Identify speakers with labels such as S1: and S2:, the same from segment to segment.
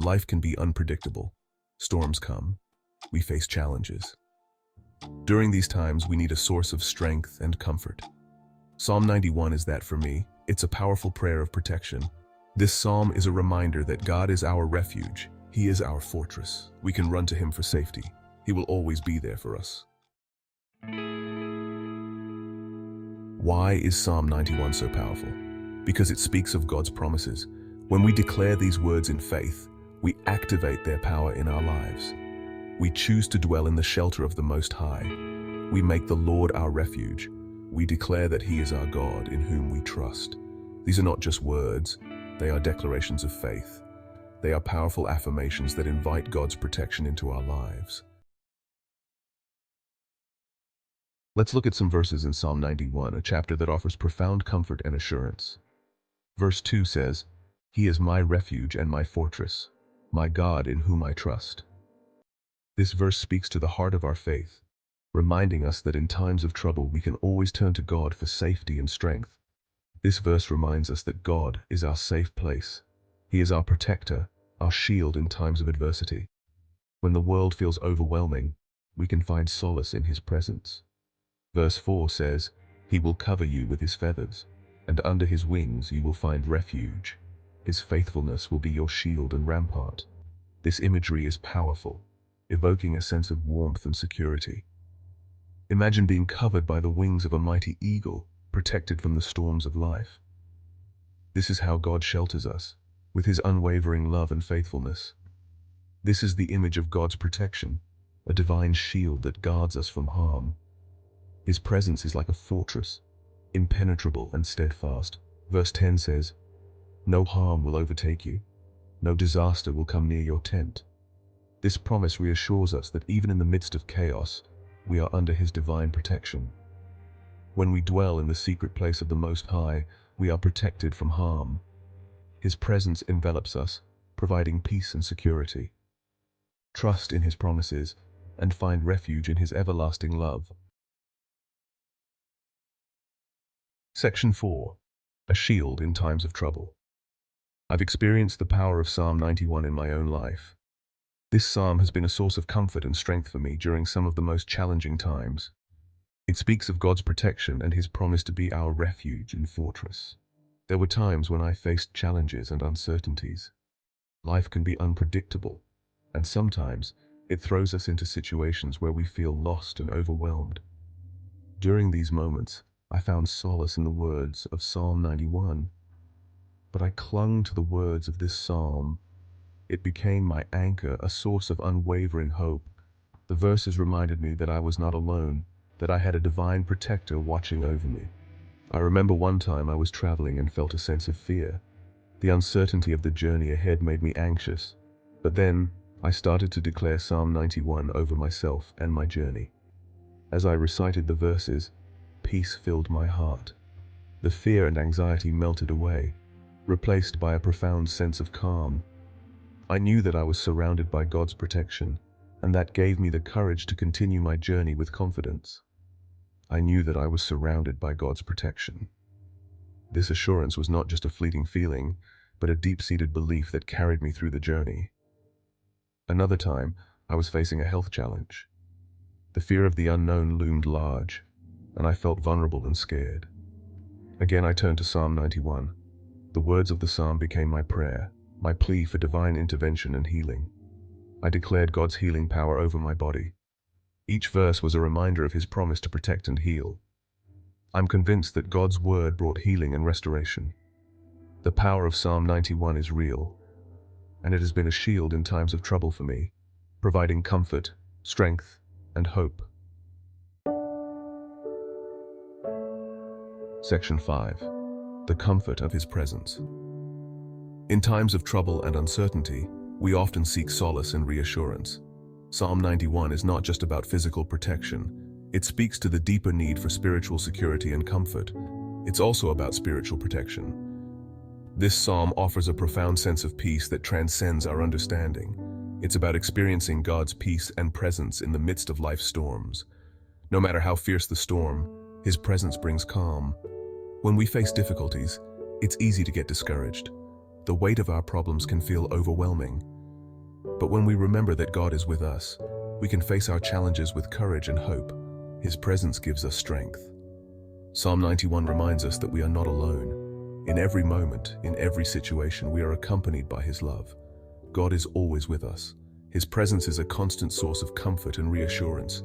S1: Life can be unpredictable. Storms come. We face challenges. During these times, we need a source of strength and comfort. Psalm 91 is that for me. It's a powerful prayer of protection. This psalm is a reminder that God is our refuge. He is our fortress. We can run to Him for safety. He will always be there for us. Why is Psalm 91 so powerful? Because it speaks of God's promises. When we declare these words in faith, we activate their power in our lives. We choose to dwell in the shelter of the Most High. We make the Lord our refuge. We declare that He is our God in whom we trust. These are not just words, they are declarations of faith. They are powerful affirmations that invite God's protection into our lives. Let's look at some verses in Psalm 91, a chapter that offers profound comfort and assurance. Verse 2 says, "He is my refuge and my fortress, my God in whom I trust." This verse speaks to the heart of our faith, reminding us that in times of trouble we can always turn to God for safety and strength. This verse reminds us that God is our safe place. He is our protector, our shield in times of adversity. When the world feels overwhelming, we can find solace in His presence. Verse 4 says, "He will cover you with His feathers, and under His wings you will find refuge. His faithfulness will be your shield and rampart." This imagery is powerful, evoking a sense of warmth and security. Imagine being covered by the wings of a mighty eagle, protected from the storms of life. This is how God shelters us, with His unwavering love and faithfulness. This is the image of God's protection, a divine shield that guards us from harm. His presence is like a fortress, impenetrable and steadfast. Verse 10 says, "No harm will overtake you. No disaster will come near your tent." This promise reassures us that even in the midst of chaos, we are under His divine protection. When we dwell in the secret place of the Most High, we are protected from harm. His presence envelops us, providing peace and security. Trust in His promises and find refuge in His everlasting love. Section 4. A shield in times of trouble. I've experienced the power of Psalm 91 in my own life. This psalm has been a source of comfort and strength for me during some of the most challenging times. It speaks of God's protection and His promise to be our refuge and fortress. There were times when I faced challenges and uncertainties. Life can be unpredictable, and sometimes it throws us into situations where we feel lost and overwhelmed. During these moments, I found solace in the words of Psalm 91. But I clung to the words of this psalm. It became my anchor, a source of unwavering hope. The verses reminded me that I was not alone, that I had a divine protector watching over me. I remember one time I was traveling and felt a sense of fear. The uncertainty of the journey ahead made me anxious. But then, I started to declare Psalm 91 over myself and my journey. As I recited the verses, peace filled my heart. The fear and anxiety melted away, replaced by a profound sense of calm. I knew that I was surrounded by God's protection, and that gave me the courage to continue my journey with confidence. I knew that I was surrounded by God's protection. This assurance was not just a fleeting feeling, but a deep-seated belief that carried me through the journey. Another time, I was facing a health challenge. The fear of the unknown loomed large, and I felt vulnerable and scared. Again, I turned to Psalm 91. The words of the psalm became my prayer, my plea for divine intervention and healing. I declared God's healing power over my body. Each verse was a reminder of His promise to protect and heal. I'm convinced that God's word brought healing and restoration. The power of Psalm 91 is real, and it has been a shield in times of trouble for me, providing comfort, strength, and hope. Section 5. The comfort of His presence. In times of trouble and uncertainty, we often seek solace and reassurance. Psalm 91 is not just about physical protection. It speaks to the deeper need for spiritual security and comfort. It's also about spiritual protection. This psalm offers a profound sense of peace that transcends our understanding. It's about experiencing God's peace and presence in the midst of life's storms. No matter how fierce the storm, His presence brings calm. When we face difficulties, it's easy to get discouraged. The weight of our problems can feel overwhelming. But when we remember that God is with us, we can face our challenges with courage and hope. His presence gives us strength. Psalm 91 reminds us that we are not alone. In every moment, in every situation, we are accompanied by His love. God is always with us. His presence is a constant source of comfort and reassurance.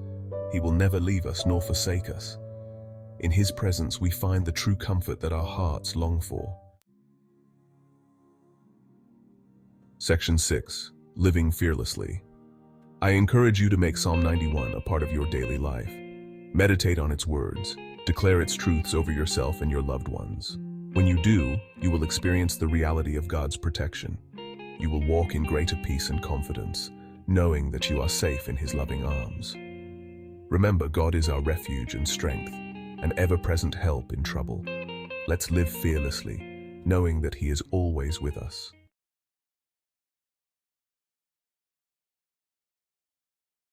S1: He will never leave us nor forsake us. In His presence, we find the true comfort that our hearts long for. Section 6. Living Fearlessly. I encourage you to make Psalm 91 a part of your daily life. Meditate on its words. Declare its truths over yourself and your loved ones. When you do, you will experience the reality of God's protection. You will walk in greater peace and confidence, knowing that you are safe in His loving arms. Remember, God is our refuge and strength, an ever-present help in trouble. Let's live fearlessly, knowing that He is always with us.